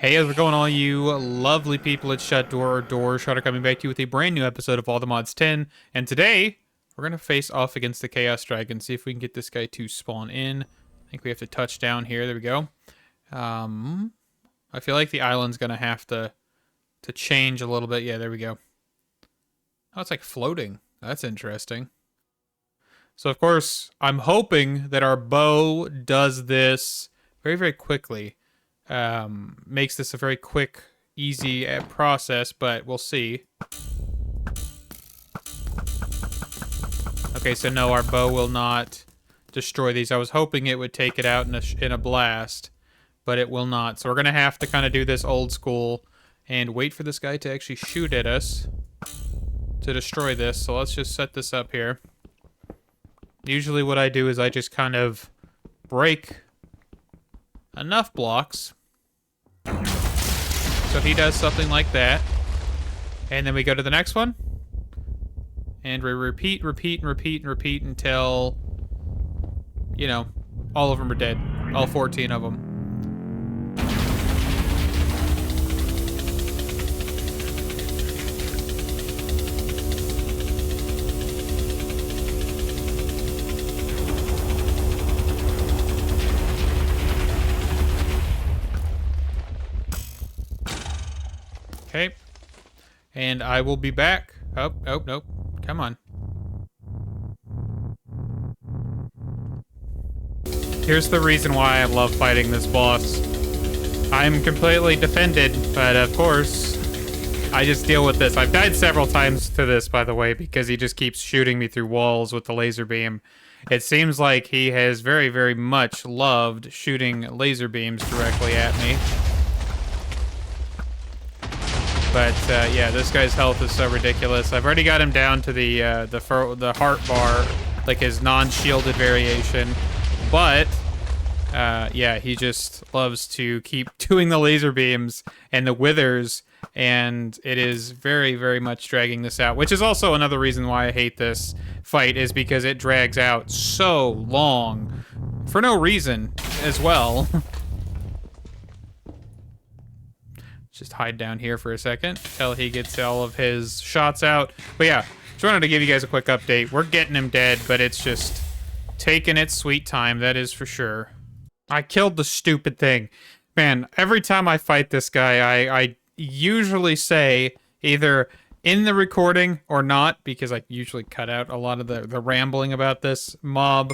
Hey, how's it going, all you lovely people at Shut Door or Door Shutter, coming back to you with a brand new episode of All the Mods 10. And today, we're going to face off against the Chaos Dragon, see if we can get this guy to spawn in. I think we have to touch down here. There we go. I feel like the island's going to have to change a little bit. Yeah, there we go. Oh, it's like floating. That's interesting. So, of course, I'm hoping that our bow does this very, very quickly. Makes this a very quick, easy process, but we'll see. Okay, so no, our bow will not destroy these. I was hoping it would take it out in a blast, but it will not. So we're going to have to kind of do this old school and wait for this guy to actually shoot at us to destroy this. So let's just set this up here. Usually what I do is I just kind of break enough blocks so he does something like that, and then we go to the next one, and we repeat until, you know, all of them are dead. All 14 of them. Okay, and I will be back. Oh, nope. Come on. Here's the reason why I love fighting this boss. I'm completely defended, but of course, I just deal with this. I've died several times to this, by the way, because he just keeps shooting me through walls with the laser beam. It seems like he has very, very much loved shooting laser beams directly at me. But yeah, this guy's health is so ridiculous. I've already got him down to the heart bar, like his non-shielded variation. But yeah, he just loves to keep doing the laser beams and the withers, and it is very, very much dragging this out. Which is also another reason why I hate this fight, is because it drags out so long for no reason as well. Just hide down here for a second till he gets all of his shots out. But yeah, just wanted to give you guys a quick update. We're getting him dead, but it's just taking its sweet time, that is for sure. I killed the stupid thing. Man, every time I fight this guy, I usually say, either in the recording or not, because I usually cut out a lot of the rambling about this mob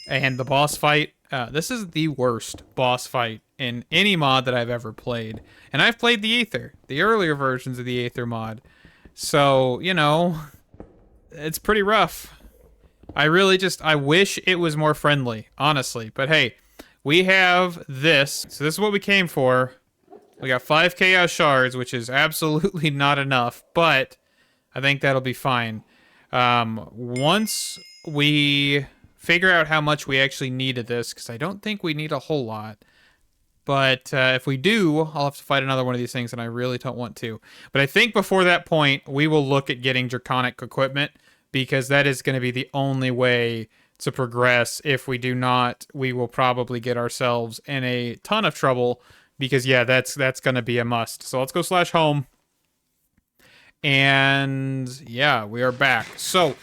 and the boss fight. This is the worst boss fight in any mod that I've ever played. And I've played the Aether, the earlier versions of the Aether mod. So, you know, it's pretty rough. I wish it was more friendly, honestly. But hey, we have this. So this is what we came for. We got 5 Chaos Shards, which is absolutely not enough, but I think that'll be fine. Once we figure out how much we actually need of this, because I don't think we need a whole lot. But if we do, I'll have to fight another one of these things, and I really don't want to. But I think before that point, we will look at getting Draconic equipment, because that is going to be the only way to progress. If we do not, we will probably get ourselves in a ton of trouble, because yeah, that's going to be a must. So let's go /home. And yeah, we are back. So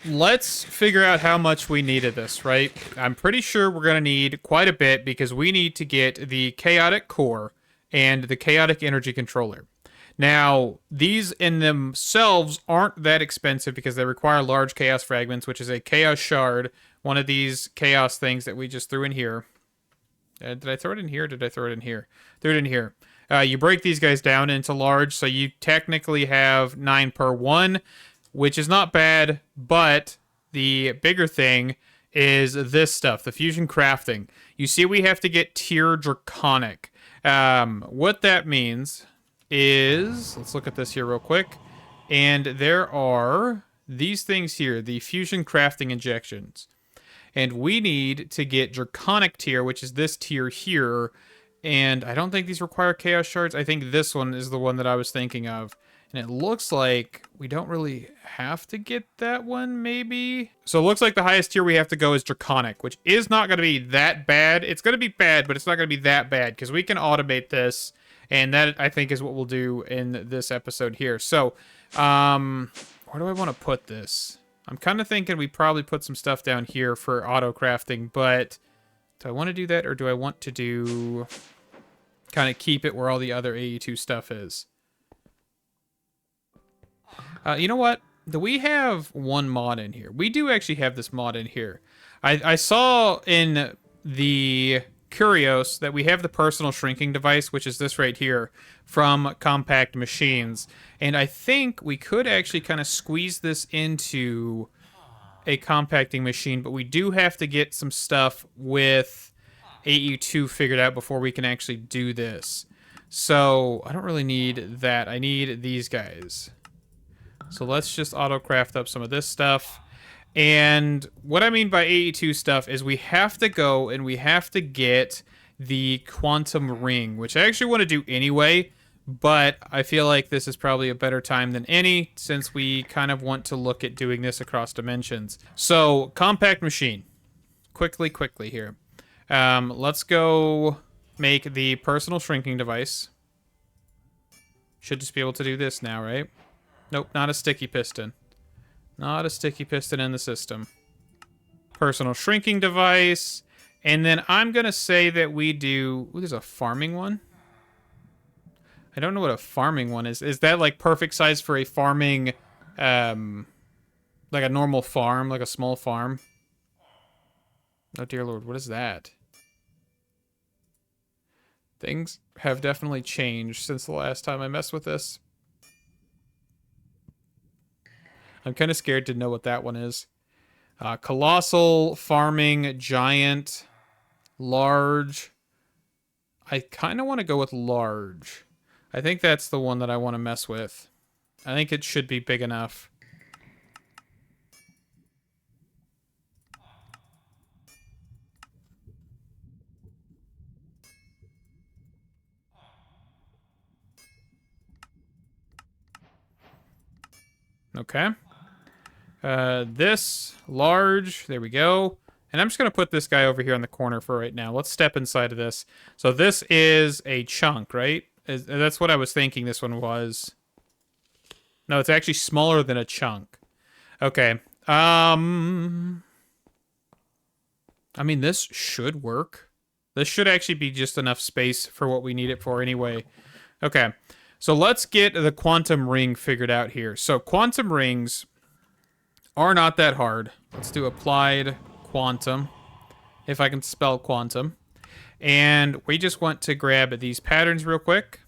let's figure out how much we need of this, right? I'm pretty sure we're going to need quite a bit, because we need to get the Chaotic Core and the Chaotic Energy Controller. Now, these in themselves aren't that expensive, because they require large Chaos Fragments, which is a Chaos Shard, one of these Chaos things that we just threw in here. Did I throw it in here? Did I throw it in here? Threw it in here. You break these guys down into large, so you technically have 9 per one, which is not bad, but the bigger thing is this stuff, the fusion crafting. You see, we have to get tier Draconic. What that means is, let's look at this here real quick, and there are these things here, the fusion crafting injections. And we need to get Draconic tier, which is this tier here, and I don't think these require Chaos Shards. I think this one is the one that I was thinking of. And it looks like we don't really have to get that one, maybe? So it looks like the highest tier we have to go is Draconic, which is not going to be that bad. It's going to be bad, but it's not going to be that bad, because we can automate this And that, I think, is what we'll do in this episode here. So, where do I want to put this? I'm kind of thinking we probably put some stuff down here for auto crafting, but do I want to do that, or do I want to do kind of keep it where all the other AE2 stuff is? You know what? Do we have one mod in here? We do actually have this mod in here. I saw in the Curios that we have the personal shrinking device, which is this right here, from Compact Machines. And I think we could actually kind of squeeze this into a compacting machine, but we do have to get some stuff with AE2 figured out before we can actually do this. So I don't really need that. I need these guys. So let's just auto-craft up some of this stuff. And what I mean by AE2 stuff is we have to go and we have to get the quantum ring, which I actually want to do anyway, but I feel like this is probably a better time than any since we kind of want to look at doing this across dimensions. So, compact machine. Quickly here. Let's go make the personal shrinking device. Should just be able to do this now, right? Nope, not a sticky piston. Not a sticky piston in the system. Personal shrinking device. And then I'm going to say that we do... Ooh, there's a farming one. I don't know what a farming one is. Is that like perfect size for a farming... like a normal farm, like a small farm? Oh, dear Lord, what is that? Things have definitely changed since the last time I messed with this. I'm kind of scared to know what that one is. Colossal, farming, giant, large. I kind of want to go with large. I think that's the one that I want to mess with. I think it should be big enough. Okay. This, large, there we go. And I'm just going to put this guy over here in the corner for right now. Let's step inside of this. So this is a chunk, right? That's what I was thinking this one was. No, it's actually smaller than a chunk. Okay. I mean, this should work. This should actually be just enough space for what we need it for anyway. Okay. So let's get the quantum ring figured out here. So quantum rings are not that hard. Let's do applied quantum, if I can spell quantum. And we just want to grab these patterns real quick.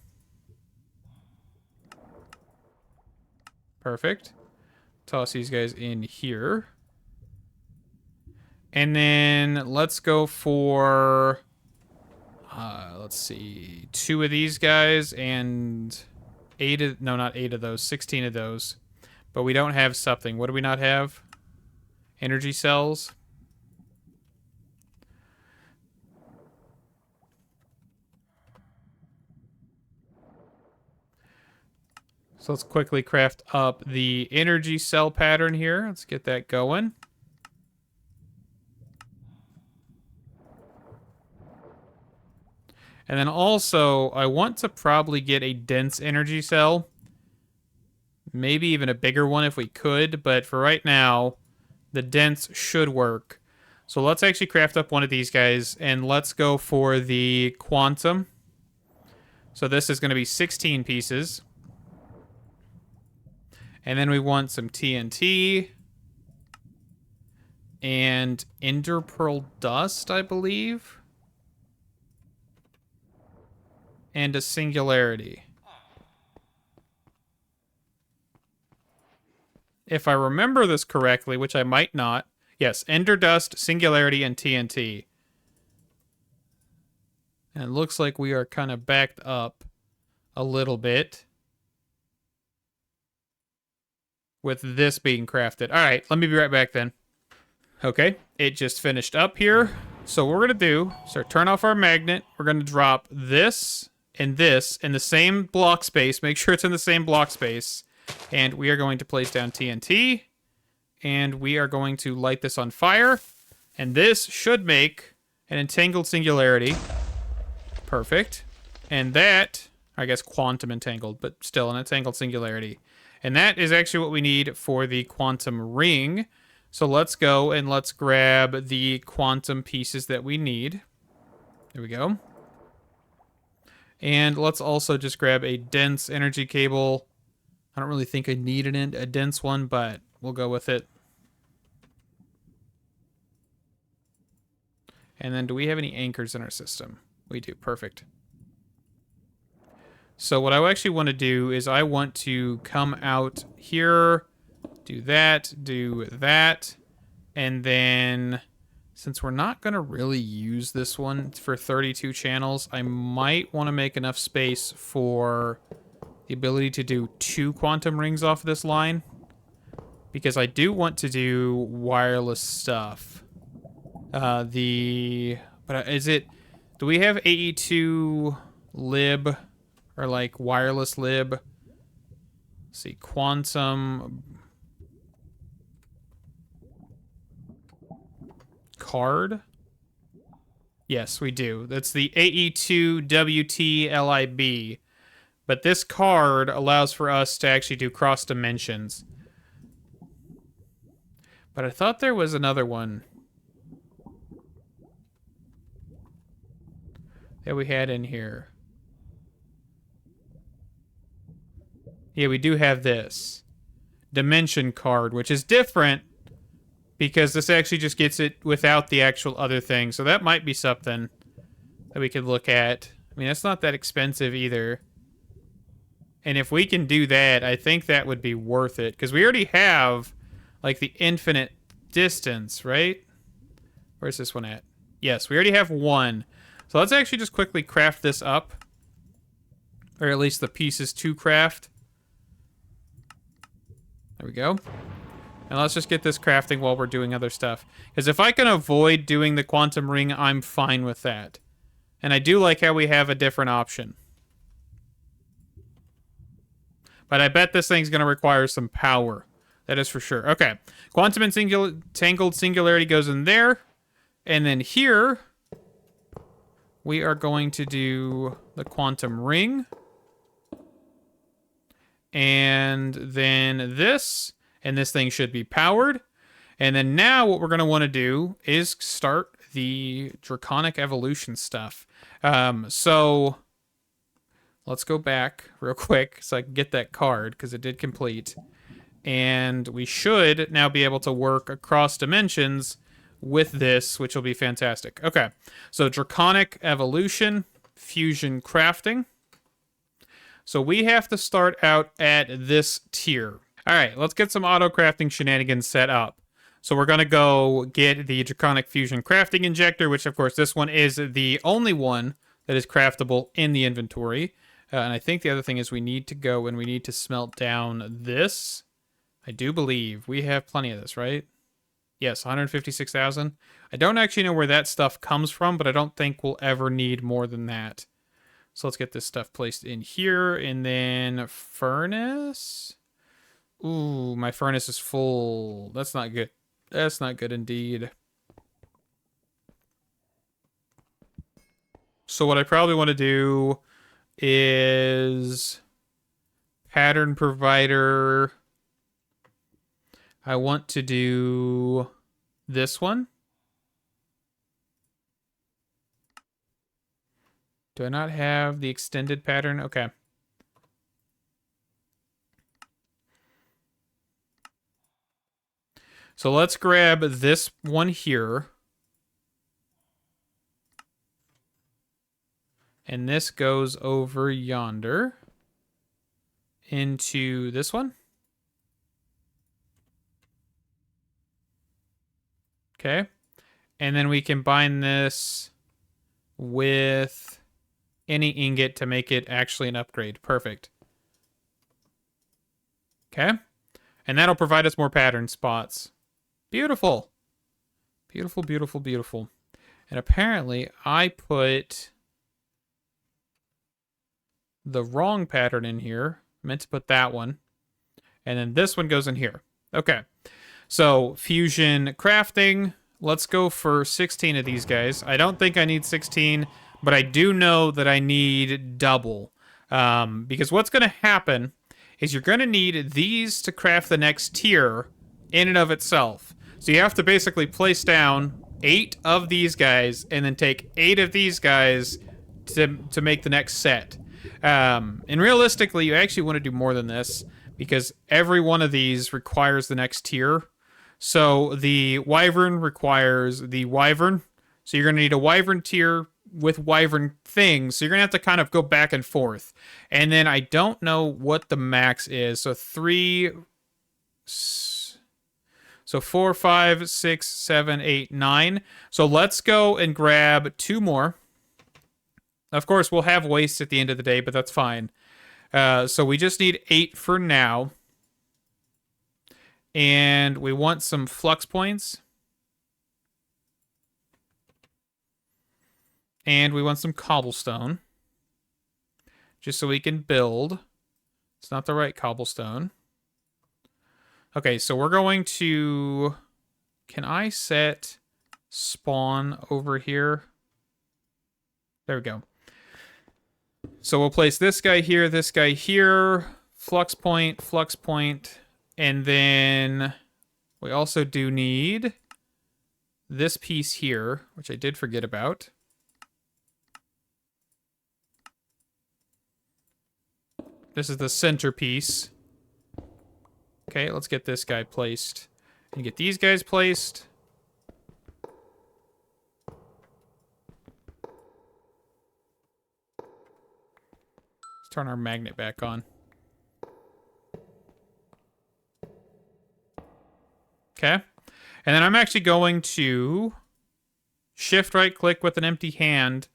Perfect. Toss these guys in here. And then let's go for... let's see, 2 of these guys and 8 of, no, not 8 of those, 16 of those. But we don't have something. What do we not have? Energy cells. So let's quickly craft up the energy cell pattern here. Let's get that going. And then also, I want to probably get a dense energy cell. Maybe even a bigger one if we could, but for right now, the dense should work. So let's actually craft up one of these guys, and let's go for the quantum. So this is going to be 16 pieces. And then we want some TNT. And Ender Pearl Dust, I believe. And a Singularity. If I remember this correctly, which I might not. Yes, Ender Dust, Singularity, and TNT. And it looks like we are kind of backed up a little bit with this being crafted. All right, let me be right back then. Okay, it just finished up here. So what we're going to do is turn off our magnet. We're going to drop this and this in the same block space. Make sure it's in the same block space. And we are going to place down TNT. And we are going to light this on fire. And this should make an entangled singularity. Perfect. And that... I guess quantum entangled, but still an entangled singularity. And that is actually what we need for the quantum ring. So let's go and let's grab the quantum pieces that we need. There we go. And let's also just grab a dense energy cable. I don't really think I need a dense one, but we'll go with it. And then do we have any anchors in our system? We do. Perfect. So what I actually want to do is I want to come out here, do that, and then since we're not going to really use this one for 32 channels, I might want to make enough space for the ability to do 2 quantum rings off of this line, because I do want to do wireless stuff. But is it, do we have AE2 lib or like wireless lib? Let's see, quantum card. Yes, we do. That's the AE2WT-LIB. But this card allows for us to actually do cross dimensions. But I thought there was another one that we had in here. Yeah, we do have this dimension card, which is different because this actually just gets it without the actual other thing. So that might be something that we could look at. I mean, that's not that expensive either. And if we can do that, I think that would be worth it. Because we already have, like, the infinite distance, right? Where's this one at? Yes, we already have one. So let's actually just quickly craft this up. Or at least the pieces to craft. There we go. And let's just get this crafting while we're doing other stuff. Because if I can avoid doing the quantum ring, I'm fine with that. And I do like how we have a different option. But I bet this thing's going to require some power. That is for sure. Okay. Quantum entangled singularity goes in there. And then here, we are going to do the quantum ring. And then this. And this thing should be powered. And then now what we're going to want to do is start the Draconic Evolution stuff. So let's go back real quick so I can get that card because it did complete. And we should now be able to work across dimensions with this, which will be fantastic. Okay, so Draconic Evolution, Fusion Crafting. So we have to start out at this tier. All right, let's get some auto-crafting shenanigans set up. So we're going to go get the Draconic Fusion Crafting Injector, which, of course, this one is the only one that is craftable in the inventory. And I think the other thing is we need to go and we need to smelt down this. I do believe we have plenty of this, right? Yes, 156,000. I don't actually know where that stuff comes from, but I don't think we'll ever need more than that. So let's get this stuff placed in here. And then furnace. Ooh, my furnace is full. That's not good. That's not good indeed. So what I probably want to do is pattern provider. I want to do this one. Do I not have the extended pattern? Okay. So let's grab this one here. And this goes over yonder into this one. Okay. And then we combine this with any ingot to make it actually an upgrade. Perfect. Okay. And that'll provide us more pattern spots. Beautiful. Beautiful, beautiful, beautiful. And apparently I put the wrong pattern in here. I meant to put that one. And then this one goes in here. Okay. So fusion crafting. Let's go for 16 of these guys. I don't think I need 16, but I do know that I need double. Because what's going to happen is you're going to need these to craft the next tier in and of itself. So you have to basically place down 8 of these guys and then take 8 of these guys to make the next set. And realistically, you actually want to do more than this because every one of these requires the next tier. So the wyvern requires the wyvern. So you're going to need a wyvern tier with wyvern things. So you're going to have to kind of go back and forth. And then I don't know what the max is. So 4, 5, 6, 7, 8, 9. So let's go and grab 2 more. Of course, we'll have waste at the end of the day, but that's fine. So we just need 8 for now. And we want some flux points. And we want some cobblestone. Just so we can build. It's not the right cobblestone. Okay, so we're going to... Can I set spawn over here? There we go. So we'll place this guy here, flux point, and then we also do need this piece here, which I did forget about. This is the centerpiece. Okay, let's get this guy placed. And get these guys placed. Let's turn our magnet back on. Okay. And then I'm actually going to shift right click with an empty hand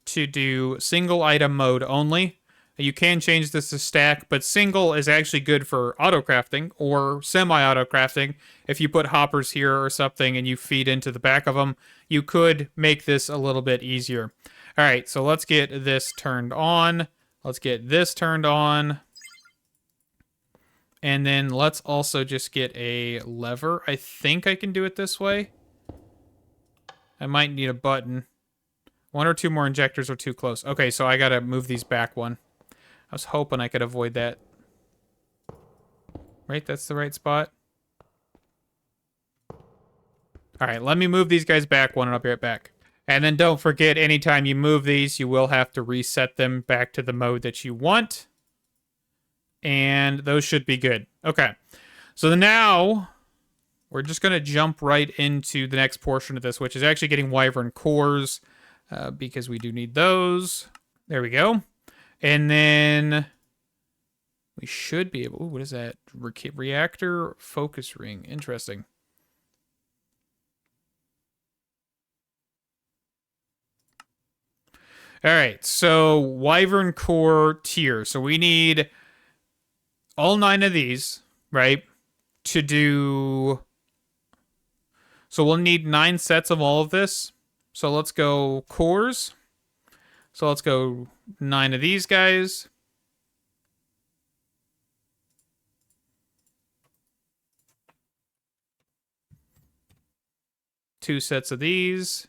to do single item mode only. You can change this to stack, but single is actually good for auto crafting or semi-auto crafting. If you put hoppers here or something and you feed into the back of them, you could make this a little bit easier. All right, so let's get this turned on. Let's get this turned on. And then let's also just get a lever. I think I can do it this way. I might need a button. 1 or 2 more injectors are too close. Okay, so I gotta move these back one. I was hoping I could avoid that. Right, that's the right spot. Alright, let me move these guys back one and I'll be right back. And then don't forget, anytime you move these, you will have to reset them back to the mode that you want. And those should be good. Okay, so now we're just going to jump right into the next portion of this, which is actually getting wyvern cores, because we do need those. There we go. And then we should be able... Ooh, what is that? Reactor focus ring. Interesting. All right, so wyvern core tier. So we need all 9 of these, right, to do... So we'll need 9 sets of all of this. So let's go cores. So let's go 9 of these guys. Two sets of these.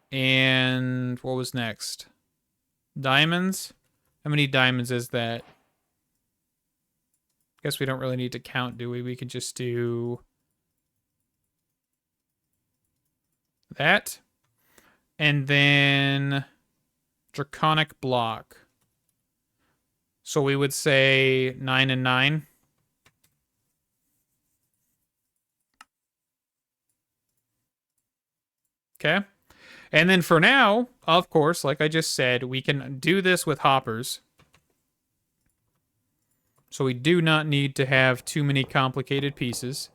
And what was next? Diamonds. How many diamonds is that? Guess we don't really need to count, do we? We can just do that. And then Draconic block. So we would say 9 and 9. Okay. And then for now, of course, like I just said, we can do this with hoppers. So we do not need to have too many complicated pieces.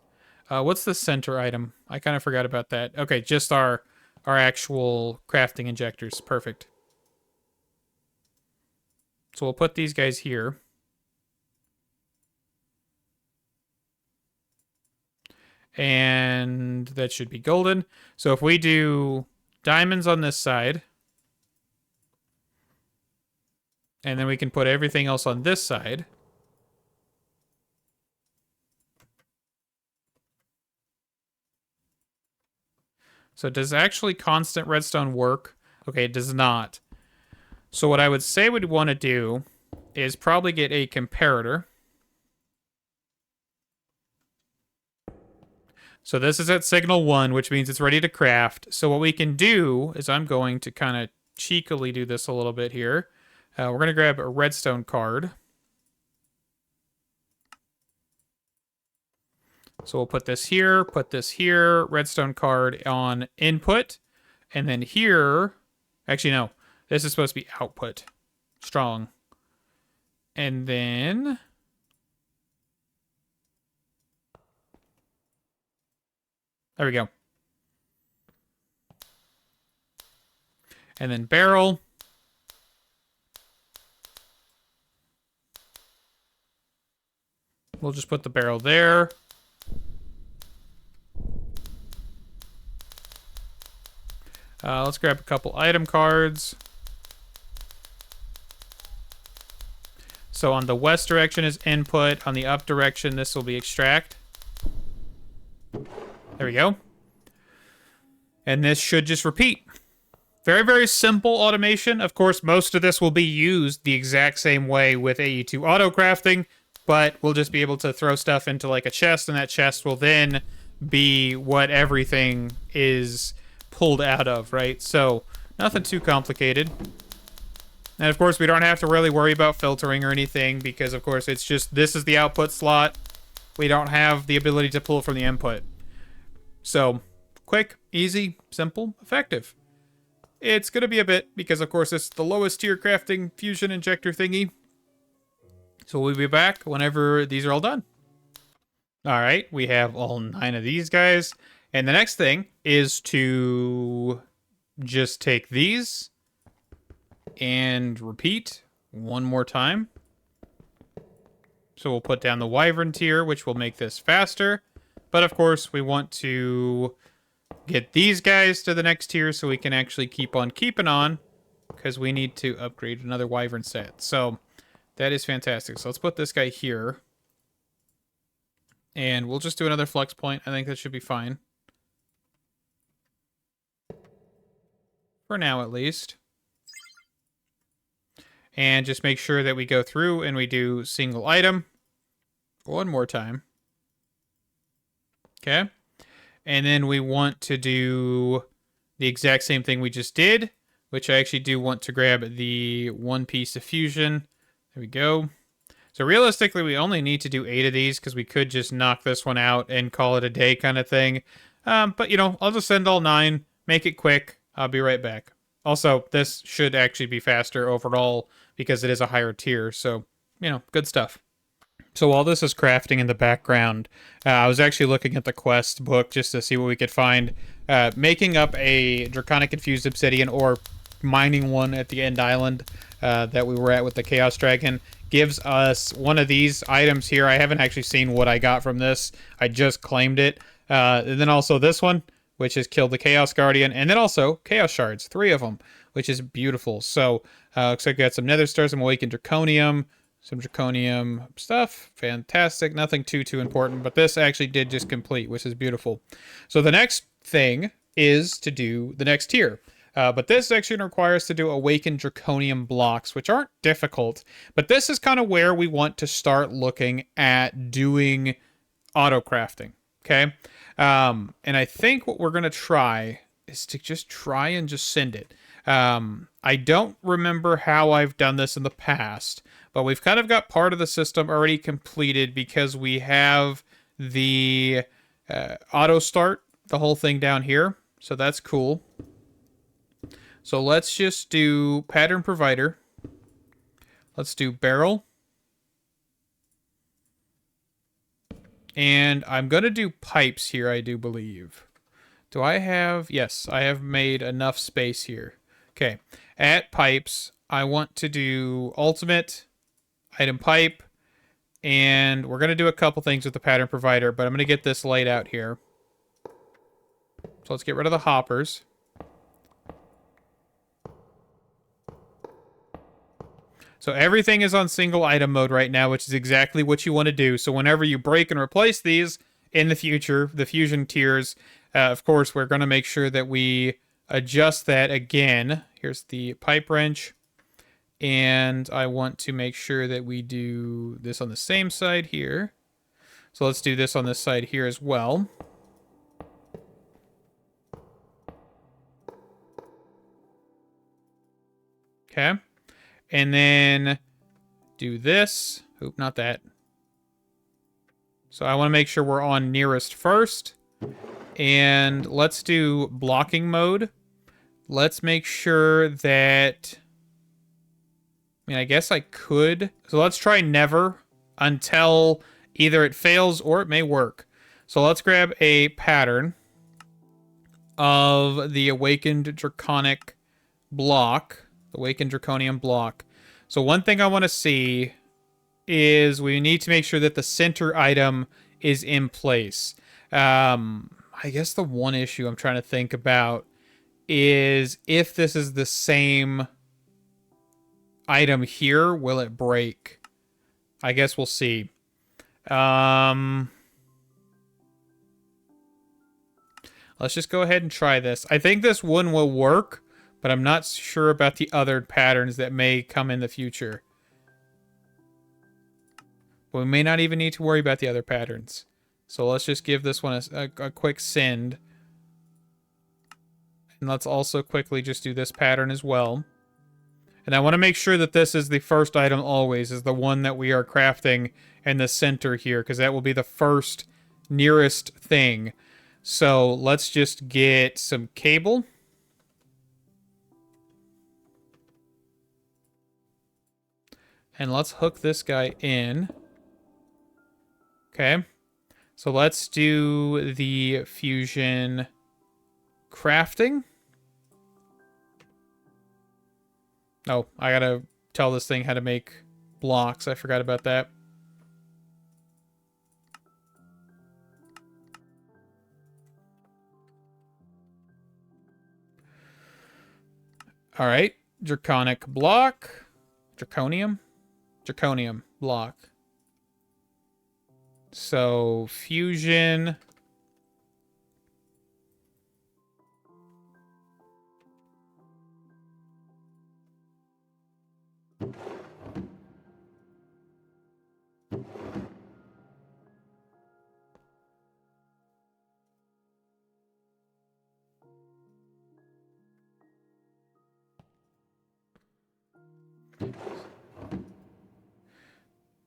What's the center item? I kind of forgot about that. Okay, just our actual crafting injectors. Perfect. So we'll put these guys here. And that should be golden. So if we do diamonds on this side, and then we can put everything else on this side. So does actually constant redstone work? Okay, it does not. So what I would say we'd want to do is probably get a comparator. So this is at signal 1, which means it's ready to craft. So what we can do is I'm going to kind of cheekily do this a little bit here. We're going to grab a redstone card. So we'll put this here, redstone card on input. And then here, actually no, this is supposed to be output. Strong. And then there we go. And then barrel. We'll just put the barrel there. Let's grab a couple item cards. So on the west direction is input. On the up direction, this will be extract. There we go. And this should just repeat. Very, very simple automation. Of course, most of this will be used the exact same way with AE2 auto crafting, but we'll just be able to throw stuff into like a chest, and that chest will then be what everything is pulled out of, right? So nothing too complicated. And of course, we don't have to really worry about filtering or anything because, of course, it's just this is the output slot. We don't have the ability to pull from the input. So quick, easy, simple, effective. It's going to be a bit because, of course, it's the lowest tier crafting fusion injector thingy. So we'll be back whenever these are all done. All right, we have all 9 of these guys. And the next thing is to just take these and repeat one more time. So we'll put down the wyvern tier, which will make this faster. But of course, we want to get these guys to the next tier so we can actually keep on keeping on because we need to upgrade another wyvern set. So that is fantastic. So let's put this guy here. And we'll just do another flex point. I think that should be fine. For now, at least. And just make sure that we go through and we do single item one more time. Okay. And then we want to do the exact same thing we just did, which I actually do want to grab the one piece of fusion. There we go. So realistically, we only need to do 8 of these because we could just knock this one out and call it a day kind of thing. But, you know, I'll just send all 9, make it quick. I'll be right back. Also, this should actually be faster overall because it is a higher tier. So, you know, good stuff. So while this is crafting in the background, I was actually looking at the quest book just to see what we could find. Making up a Draconic Infused Obsidian or mining one at the end island that we were at with the Chaos Dragon gives us one of these items here. I haven't actually seen what I got from this. I just claimed it. And then also this one, which has killed the Chaos Guardian. And then also Chaos Shards, 3 of them, which is beautiful. So looks like we got some Nether Stars, some Awakened Draconium, some Draconium stuff. Fantastic. Nothing too important. But this actually did just complete, which is beautiful. So the next thing is to do the next tier. But this section requires to do Awakened Draconium blocks, which aren't difficult. But this is kind of where we want to start looking at doing auto crafting. Okay? And I think what we're going to try is to just try and just send it. I don't remember how I've done this in the past, but we've kind of got part of the system already completed because we have the auto start, the whole thing down here. So that's cool. So let's just do pattern provider. Let's do barrel. And I'm going to do pipes here, I do believe. Do I have... Yes, I have made enough space here. Okay. At pipes, I want to do ultimate, item pipe, and we're going to do a couple things with the pattern provider, but I'm going to get this laid out here. So let's get rid of the hoppers. So everything is on single item mode right now, which is exactly what you want to do. So whenever you break and replace these in the future, the fusion tiers, of course, we're going to make sure that we adjust that again. Here's the pipe wrench. And I want to make sure that we do this on the same side here. So let's do this on this side here as well. Okay. And then do this. Oop, not that. So I want to make sure we're on nearest first. And let's do blocking mode. Let's make sure that... I mean, I guess I could. So let's try never until either it fails or it may work. So let's grab a pattern of the Awakened Draconic block. Awakened Draconium block. So one thing I want to see is we need to make sure that the center item is in place. I guess the one issue I'm trying to think about is if this is the same item here, will it break? I guess we'll see. Let's just go ahead and try this. I think this one will work, but I'm not sure about the other patterns that may come in the future. But we may not even need to worry about the other patterns. So let's just give this one a quick send. And let's also quickly just do this pattern as well. And I want to make sure that this is the first item always, is the one that we are crafting in the center here, because that will be the first nearest thing. So let's just get some cable. And let's hook this guy in. Okay. So let's do the fusion crafting. Oh, I gotta tell this thing how to make blocks. I forgot about that. All right. Draconic block. Draconium block. So, fusion.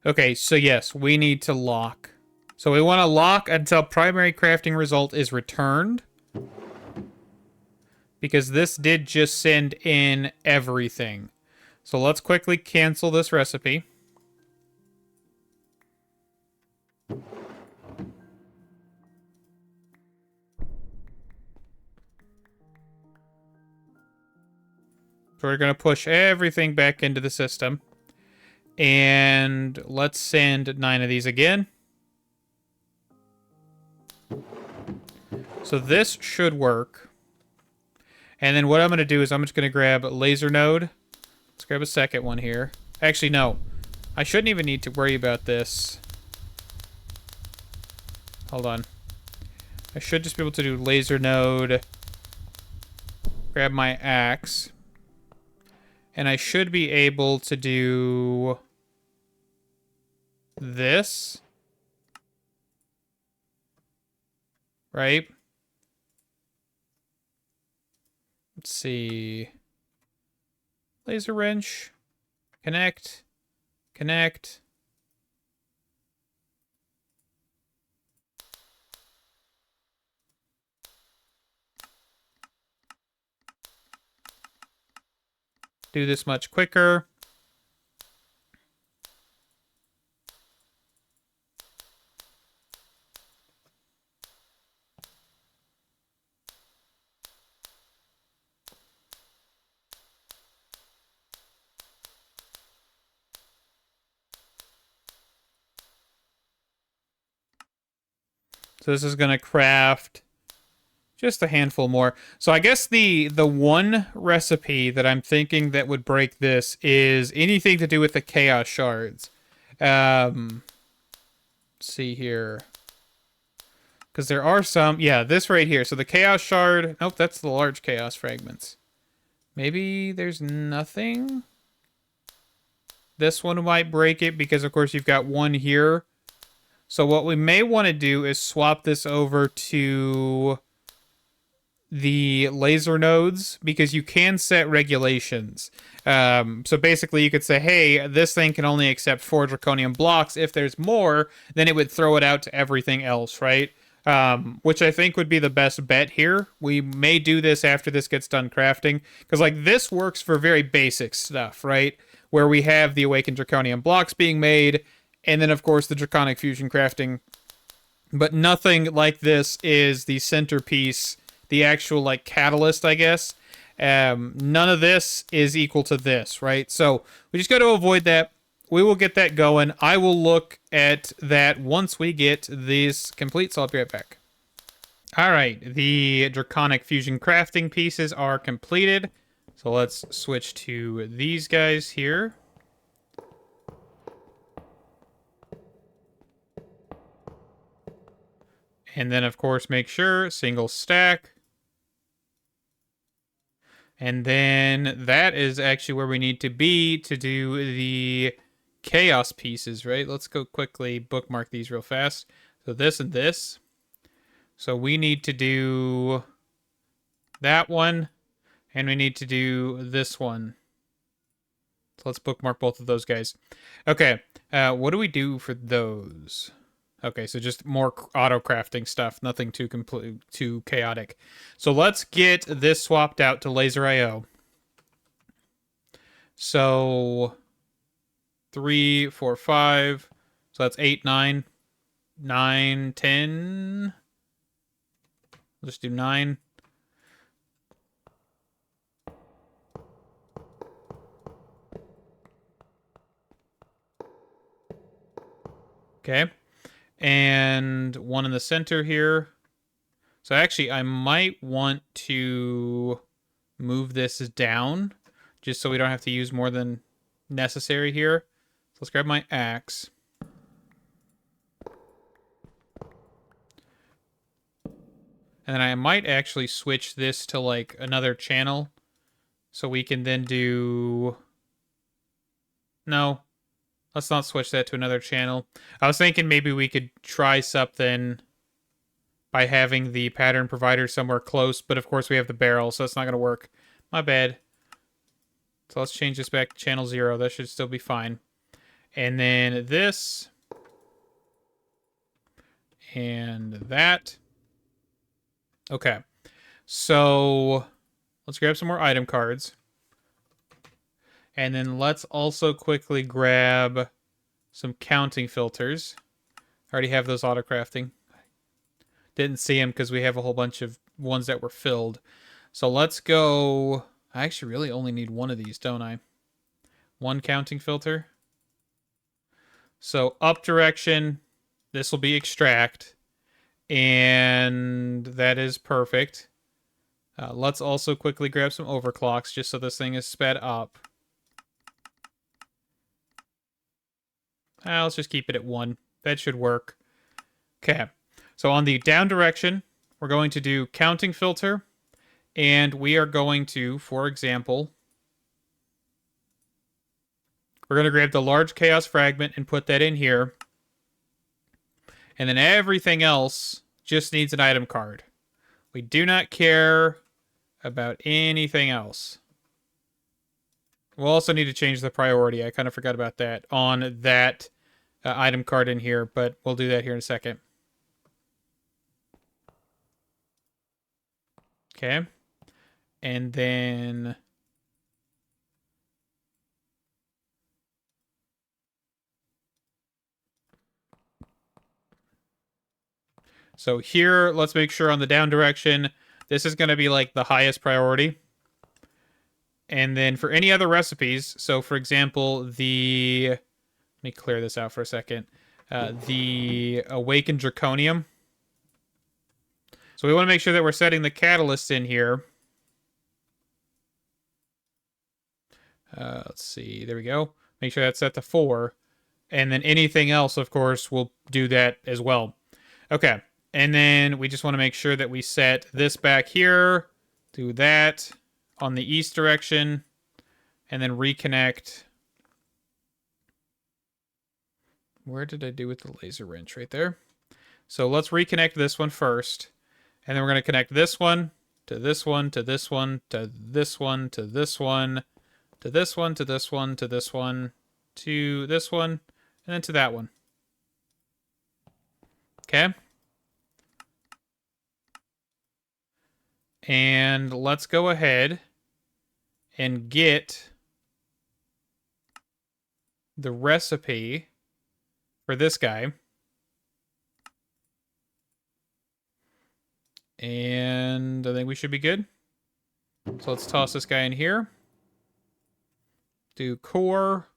Okay, so yes, we need to lock. So we want to lock until primary crafting result is returned. Because this did just send in everything. So let's quickly cancel this recipe. So we're going to push everything back into the system. And let's send 9 of these again. So this should work. And then what I'm going to do is I'm just going to grab a laser node. Let's grab a second one here. Actually, no. I shouldn't even need to worry about this. Hold on. I should just be able to do laser node. Grab my axe. And I should be able to do this. Right? Let's see. Laser wrench. Connect. Connect. Do this much quicker. So this is going to craft just a handful more. So I guess the one recipe that I'm thinking that would break this is anything to do with the chaos shards. Let's see here. Because there are some... Yeah, this right here. So the chaos shard... Nope, that's the large chaos fragments. Maybe there's nothing? This one might break it because, of course, you've got one here. So what we may want to do is swap this over to the laser nodes because you can set regulations. So basically you could say, hey, this thing can only accept 4 draconium blocks. If there's more, then it would throw it out to everything else, right? Which I think would be the best bet here. We may do this after this gets done crafting, because like this works for very basic stuff, right? Where we have the awakened draconium blocks being made, and then of course the draconic fusion crafting. But nothing like this is the centerpiece, the actual like catalyst, I guess. None of this is equal to this, right? So we just got to avoid that. We will get that going. I will look at that once we get these complete, so I'll be right back. All right, the Draconic Fusion crafting pieces are completed. So let's switch to these guys here. And then, of course, make sure, single stack. And then that is actually where we need to be to do the chaos pieces, right? Let's go quickly bookmark these real fast. So this and this. So we need to do that one, and we need to do this one. So let's bookmark both of those guys. Okay, what do we do for those? Okay, so just more auto-crafting stuff. Nothing too chaotic. So let's get this swapped out to Laser IO. So 3, 4, 5. So that's 8, 9, 9, 10. We'll just do 9. Okay. And one in the center here. So actually, I might want to move this down just so we don't have to use more than necessary here. So let's grab my axe. And then I might actually switch this to like another channel so we can then do... No, let's not switch that to another channel. I was thinking maybe we could try something by having the pattern provider somewhere close, but of course we have the barrel, so it's not going to work. My bad. So let's change this back to channel 0. That should still be fine. And then this. And that. Okay. So let's grab some more item cards. And then let's also quickly grab some counting filters. I already have those auto-crafting. Didn't see them because we have a whole bunch of ones that were filled. So let's go... I actually really only need one of these, don't I? One counting filter. So up direction, this will be extract. And that is perfect. Let's also quickly grab some overclocks just so this thing is sped up. Let's just keep it at 1. That should work. Okay. So on the down direction, we're going to do counting filter. And we are going to, for example, we're going to grab the large chaos fragment and put that in here. And then everything else just needs an item card. We do not care about anything else. We'll also need to change the priority. I kind of forgot about that on that item card in here, but we'll do that here in a second. Okay. And then... So here, let's make sure on the down direction, this is going to be like the highest priority. And then for any other recipes, so for example, the... Let me clear this out for a second. The Awakened Draconium. So we want to make sure that we're setting the catalyst in here. Let's see. There we go. Make sure that's set to 4. And then anything else, of course, we'll do that as well. Okay. And then we just want to make sure that we set this back here. Do that on the east direction. And then reconnect Where did I do with the laser wrench? Right there. So let's reconnect this one first. And then we're going to connect this one to this one to this one to this one to this one to this one to this one to this one to this one and then to that one. Okay. And let's go ahead and get the recipe for this guy. And I think we should be good. So let's toss this guy in here. Do core.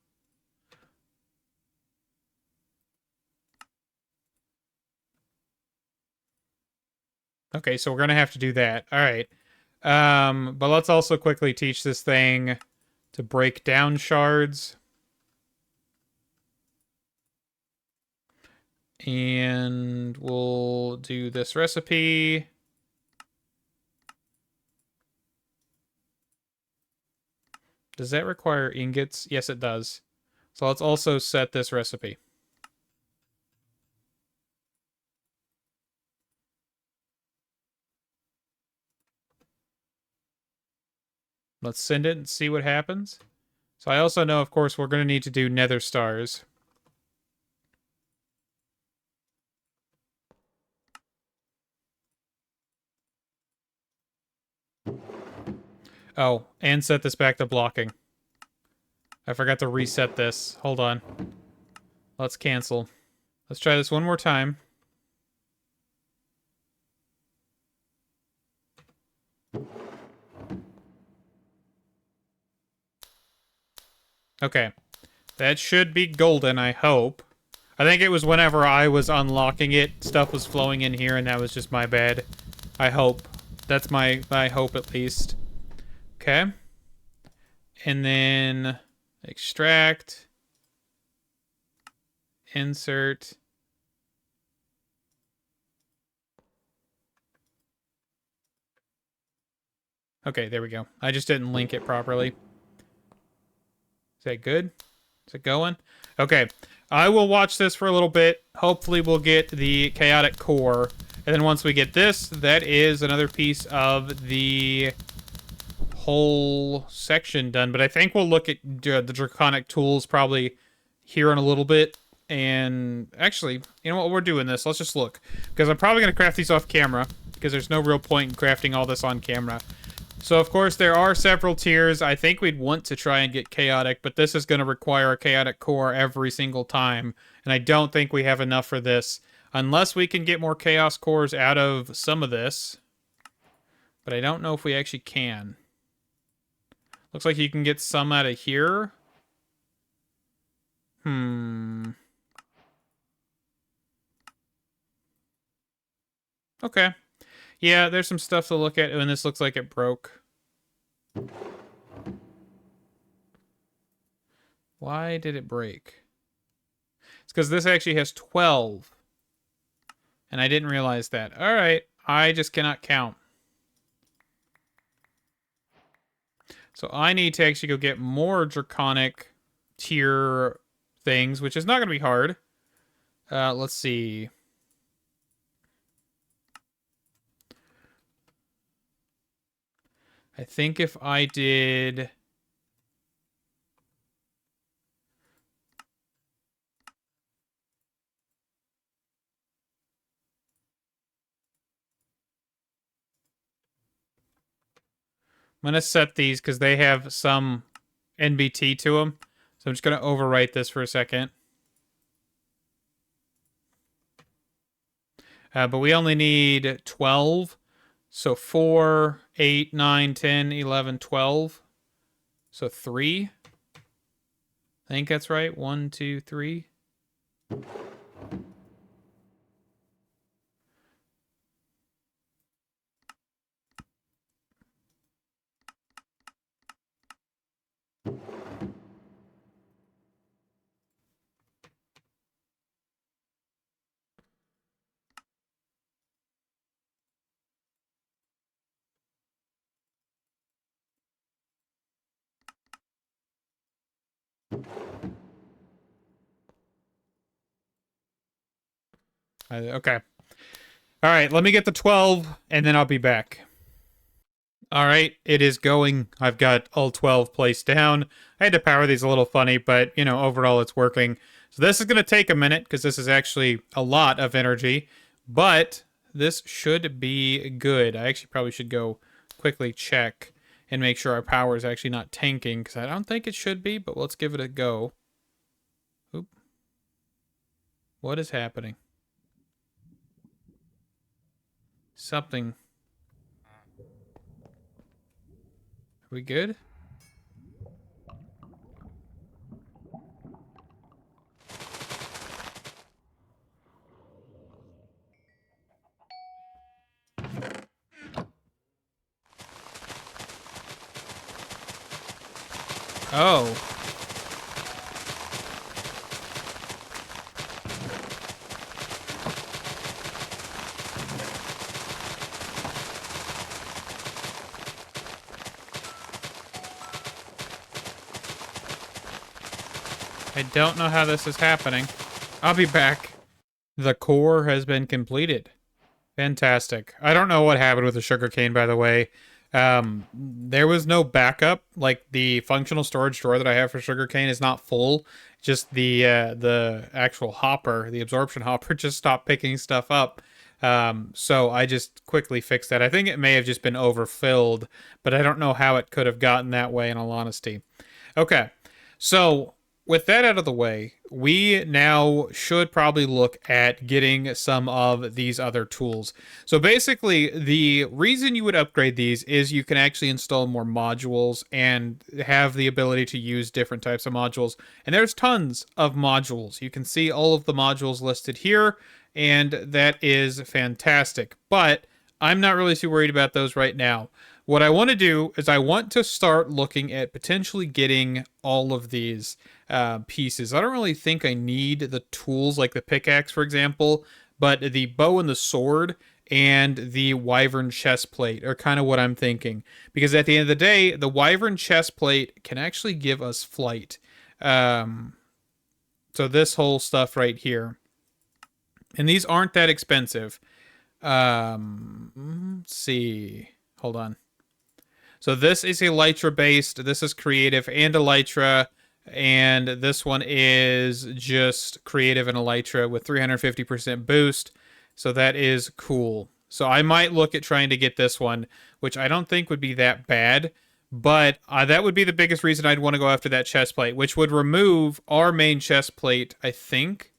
Okay, so we're going to have to do that. All right. But let's also quickly teach this thing to break down shards. And we'll do this recipe. Does that require ingots? Yes, it does. So let's also set this recipe. Let's send it and see what happens. So I also know, of course, we're going to need to do nether stars. Oh, and set this back to blocking. I forgot to reset this. Hold on. Let's cancel. Let's try this one more time. Okay. That should be golden, I hope. I think it was whenever I was unlocking it, stuff was flowing in here, and that was just my bad. I hope. That's my hope, at least. Okay. And then extract. Insert. Okay, there we go. I just didn't link it properly. Is that good? Is it going? Okay. I will watch this for a little bit. Hopefully we'll get the chaotic core. And then once we get this, that is another piece of the whole section done. But I think we'll look at the draconic tools probably here in a little bit. And actually, you know what? We're doing this. Let's just look. Because I'm probably going to craft these off camera. Because there's no real point in crafting all this on camera. So, of course, there are several tiers. I think we'd want to try and get chaotic, but this is going to require a chaotic core every single time. And I don't think we have enough for this. Unless we can get more chaos cores out of some of this. But I don't know if we actually can. Looks like you can get some out of here. Okay. Yeah, there's some stuff to look at, and this looks like it broke. Why did it break? It's because this actually has 12. And I didn't realize that. Alright, I just cannot count. So I need to actually go get more draconic tier things, which is not going to be hard. Let's see. I think if I did... I'm going to set these because they have some NBT to them. So I'm just going to overwrite this for a second. But we only need 12. So 4, 8, 9, 10, 11, 12. So 3. I think that's right. 1, 2, 3. Okay. All right, let me get the 12, and then I'll be back. All right, it is going. I've got all 12 placed down. I had to power these a little funny, but, you know, overall it's working. So this is going to take a minute, because this is actually a lot of energy, but this should be good. I actually probably should go quickly check and make sure our power is actually not tanking, because I don't think it should be, but let's give it a go. Oop. What is happening? Something. Are we good? Oh. I don't know how this is happening. I'll be back. The core has been completed. Fantastic. I don't know what happened with the sugarcane, by the way. There was no backup. Like, the functional storage drawer that I have for sugarcane is not full. Just the actual hopper, the absorption hopper, just stopped picking stuff up. So I just quickly fixed that. I think it may have just been overfilled, but I don't know how it could have gotten that way, in all honesty. Okay, so with that out of the way, we now should probably look at getting some of these other tools. So basically, the reason you would upgrade these is you can actually install more modules and have the ability to use different types of modules. And there's tons of modules. You can see all of the modules listed here, and that is fantastic. But I'm not really too worried about those right now. What I want to do is I want to start looking at potentially getting all of these pieces. I don't really think I need the tools like the pickaxe, for example, but the bow and the sword and the wyvern chest plate are kind of what I'm thinking. Because at the end of the day, the wyvern chest plate can actually give us flight. So this whole stuff right here. And these aren't that expensive. Let's see. Hold on. So this is elytra based. This is creative and elytra. And this one is just creative and elytra with 350% boost. So that is cool. So I might look at trying to get this one, which I don't think would be that bad. But that would be the biggest reason I'd want to go after that chest plate, which would remove our main chest plate, I think.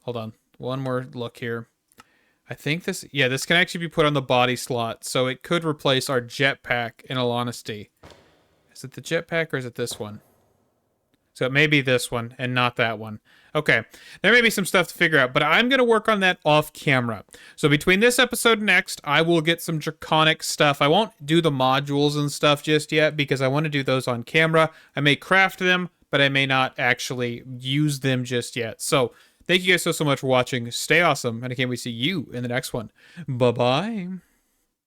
Hold on. One more look here. I think this, yeah, this can actually be put on the body slot, so it could replace our jetpack, in all honesty. Is it the jetpack or is it this one? So it may be this one and not that one. Okay, there may be some stuff to figure out, but I'm going to work on that off camera. So between this episode and next, I will get some Draconic stuff. I won't do the modules and stuff just yet because I want to do those on camera. I may craft them, but I may not actually use them just yet. So thank you guys so much for watching. Stay awesome, and I can't wait to see you in the next one. Bye-bye.